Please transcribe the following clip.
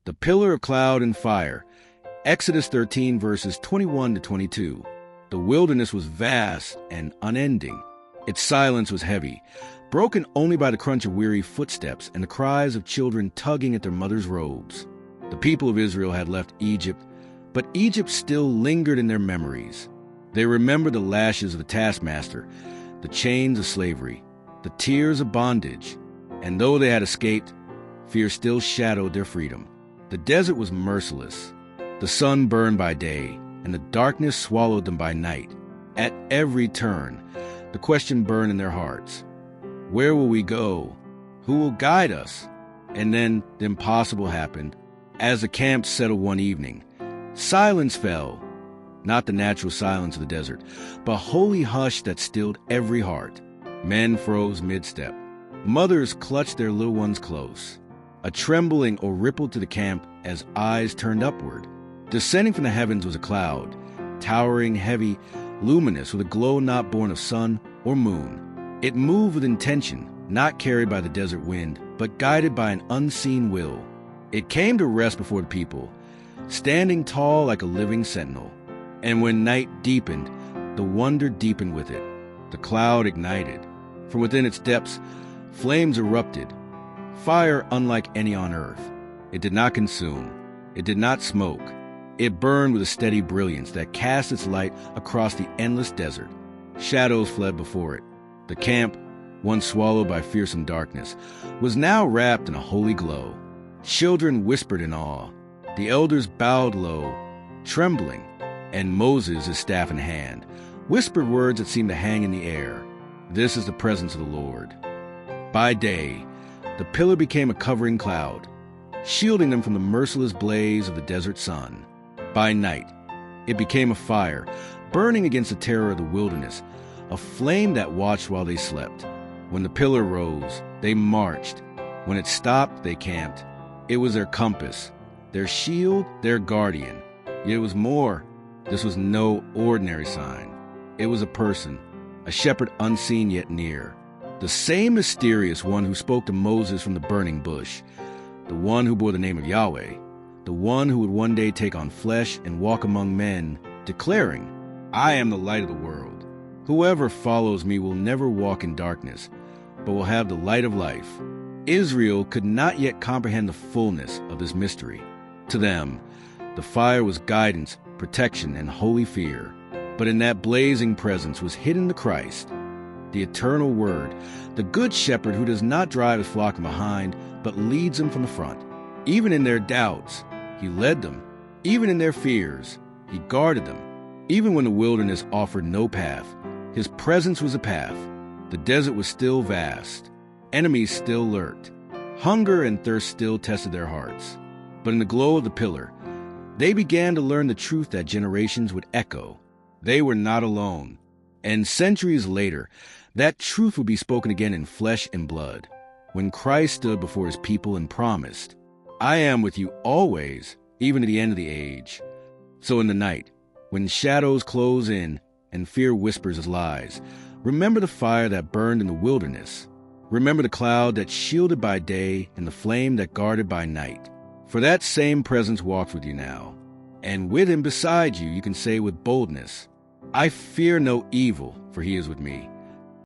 The pillar of cloud and fire. Exodus 13, verses 21 to 22. The wilderness was vast and unending. Its silence was heavy, broken only by the crunch of weary footsteps and the cries of children tugging at their mothers' robes. The people of Israel had left Egypt, but Egypt still lingered in their memories. They remembered the lashes of the taskmaster, the chains of slavery, the tears of bondage, and though they had escaped, fear still shadowed their freedom. The desert was merciless. The sun burned by day, and the darkness swallowed them by night. At every turn, the question burned in their hearts. Where will we go? Who will guide us? And then the impossible happened. As the camp settled one evening, silence fell. Not the natural silence of the desert, but a holy hush that stilled every heart. Men froze mid-step. Mothers clutched their little ones close. A trembling or rippled to the camp as eyes turned upward. Descending from the heavens was a cloud, towering, heavy, luminous, with a glow not born of sun or moon. It moved with intention, not carried by the desert wind, but guided by an unseen will. It came to rest before the people, standing tall like a living sentinel. And when night deepened, the wonder deepened with it. The cloud ignited. From within its depths, flames erupted. Fire unlike any on earth. It did not consume. It did not smoke. It burned with a steady brilliance that cast its light across the endless desert. Shadows fled before it. The camp, once swallowed by fearsome darkness, was now wrapped in a holy glow. Children whispered in awe. The elders bowed low, trembling, and Moses, his staff in hand, whispered words that seemed to hang in the air. This is the presence of the Lord. By day, the pillar became a covering cloud, shielding them from the merciless blaze of the desert sun. By night, it became a fire, burning against the terror of the wilderness, a flame that watched while they slept. When the pillar rose, they marched. When it stopped, they camped. It was their compass, their shield, their guardian. Yet it was more. This was no ordinary sign. It was a person, a shepherd unseen yet near. The same mysterious one who spoke to Moses from the burning bush, the one who bore the name of Yahweh, the one who would one day take on flesh and walk among men, declaring, I am the light of the world. Whoever follows me will never walk in darkness, but will have the light of life. Israel could not yet comprehend the fullness of this mystery. To them, the fire was guidance, protection, and holy fear. But in that blazing presence was hidden the Christ, the eternal Word, the good shepherd who does not drive his flock from behind, but leads them from the front. Even in their doubts, he led them. Even in their fears, he guarded them. Even when the wilderness offered no path, his presence was a path. The desert was still vast. Enemies still lurked. Hunger and thirst still tested their hearts. But in the glow of the pillar, they began to learn the truth that generations would echo. They were not alone. And centuries later, that truth would be spoken again in flesh and blood, when Christ stood before his people and promised, I am with you always, even to the end of the age. So in the night, when shadows close in and fear whispers his lies, remember the fire that burned in the wilderness. Remember the cloud that shielded by day and the flame that guarded by night. For that same presence walks with you now. And with him beside you, you can say with boldness, I fear no evil, for he is with me.